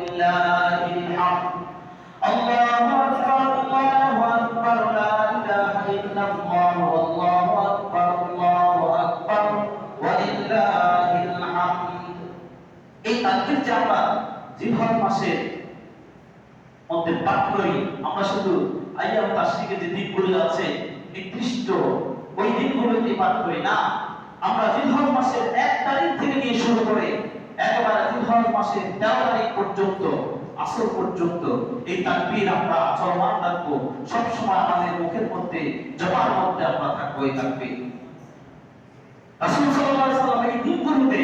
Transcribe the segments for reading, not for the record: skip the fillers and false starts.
ওয়ালিল্লাহিল হামদ। আল্লাহু আকবার, আল্লাহু আকবার, লা ইলাহা ইল্লাল্লাহ, আল্লাহু আকবার, আল্লাহু আকবার, ওয়ালিল্লাহিল হামদ। এই তাকবীর যে আমরা জিলহজ মাসের মধ্যে পাঠ করি, আমরা শুধু আইয়াম তাশরিকের যে দিনগুলো আছে নির্দিষ্ট ওই দিনগুলোতে পাঠ করি না, আমরা জিলহজ মাসের 1 তারিখ থেকে নিয়ে শুরু করে একেবারে জিলহজ মাসের 13 তারিখ পর্যন্ত আসর পর্যন্ত এই তাকবীর আমরা চলমান রাখবো। সব সময় আমাদের মুখের মধ্যে জবানের মধ্যে আমরা থাকবো এই তাকবীর। রাসূল সাল্লাল্লাহু আলাইহি ওয়াসাল্লাম এই দিনগুলোতে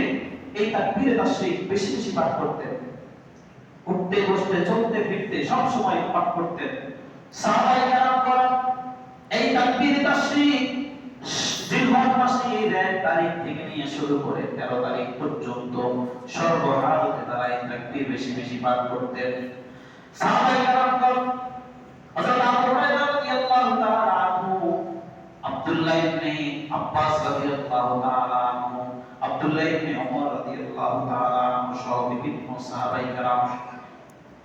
এই তাকবীরে তাশরিক বেশি বেশি পাঠ করতেন। উঠতে বসতে চলতে ফিরতে সব সময় পাঠ করতেন। সাহাবায়ে কেরামগণ এই তাকবীরে তাশরিক জিলহজ মাসের 1 তারিখ থেকে নিয়ে শুরু করে 13 তারিখ পর্যন্ত সর্বহালতে তারা এই তাকবীর বেশি বেশি পাঠ করতেন। সাহাবায়ে কেরামগণ হযরত আবু হুরায়রা রাদিয়াল্লাহু তাআলা আনহু, আব্দুল্লাহ ইবনে আব্বাস রাদিয়াল্লাহু তাআলা আনহু, আব্দুল্লাহ ইবনে ওমর রাদিয়াল্লাহু তাআলা আনহু সহ বিভিন্ন সাহাবায়ে কেরাম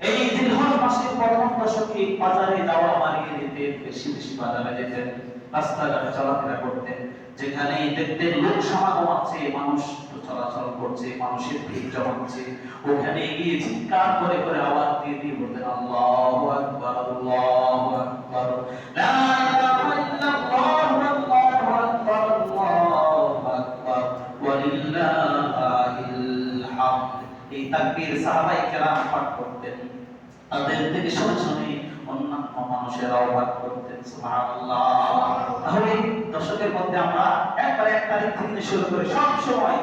এই জিলহজ মাসের প্রথম দশকে বাজারে যাওয়া মারিয়ে দিতেন, বেশি বেশি বাজারে যেতেন, রাস্তাঘাটে চলাফেরা করতেন। যেখানে দেখতেন লোক সমাগম আছে, মানুষ চলাচল করছে, মানুষের ভিড় জমাচ্ছে, ওখানে গিয়ে চিৎকার করে করে আওয়াজ দিয়ে দিয়ে বলতেন আল্লাহু আকবার, আল্লাহু আকবার, লা ইলাহা ইল্লাল্লাহ, আল্লাহু আকবার, আল্লাহু আকবার, ওয়ালিল্লাহিল হামদ। এই তাকবীর সাহাবায়ে কেরাম পাঠ করতেন, তাদের থেকে শুনে শুনে অন্যান্য মানুষেরাও পাঠ করতেন। সুবহানাল্লাহ। তাহলে দশকের মধ্যে আমরা একবার 1 তারিখ থেকে শুরু করে সব সময়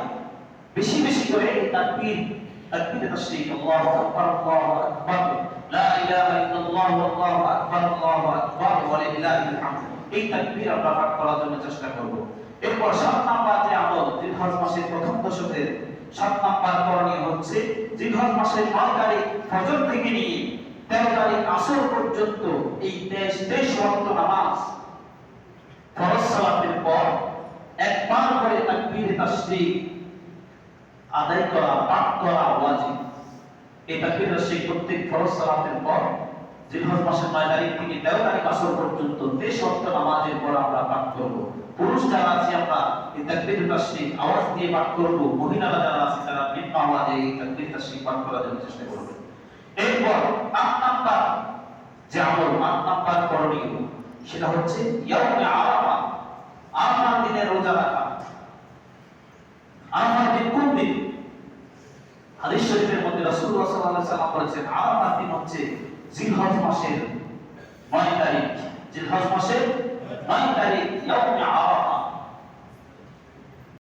বেশি বেশি করে এই তাকবীরে তাশরিক আল্লাহু আকবার, আল্লাহু আকবার, লা ইলাহা ইল্লাল্লাহ, আল্লাহু আকবার, আল্লাহু আকবার, ওয়ালিল্লাহিল হামদ এই তাকবীর আমরা পাঠ করার জন্য চেষ্টা করব। এরপর 7 নাম্বার যে আমল জিলহজ মাসের প্রথম দশকের 7 নাম্বার করণীয় হচ্ছে জিলহজ মাসের 9 তারিখ ফজর থেকে নিয়ে 13 তারিখ আসর পর্যন্ত এই 23 ওয়াক্ত নামাজ ফরজ সালাতের পর একবার করে তাকবীরে তাশরিক আদায় করা, পাঠ করা ওয়াজিব। এই তাকবীরে তাশরিক প্রত্যেক ফরজ সালাতের পর জিলহজ মাসের 9 তারিখ থেকে 13 তারিখ আসর পর্যন্ত 23 ওয়াক্ত নামাজের পর আমরা পাঠ করব। পুরুষ যারা আছে আমরা এই তাকবীরে তাশরিক আওয়াজ দিয়ে পাঠ করব, মহিলারা যারা আছে তারা নিম্ন আওয়াজে এই তাকবীরে তাশরিক পাঠ করার জন্য চেষ্টা করব। এরপর 8 নাম্বার যে আমল, 8 নাম্বার করণীয় সেটা হচ্ছে ইয়াউমে আরাফা, আরাফার দিনে রোজা রাখা। আরাফার দিন কোন দিন? হাদিস শরীফের মধ্যে রাসূলুল্লাহ সাল্লাল্লাহু আলাইহি ওয়াসাল্লাম বলেছেন আরাফার দিন হচ্ছে জিলহজ মাসের 9 তারিখ। জিলহজ মাসের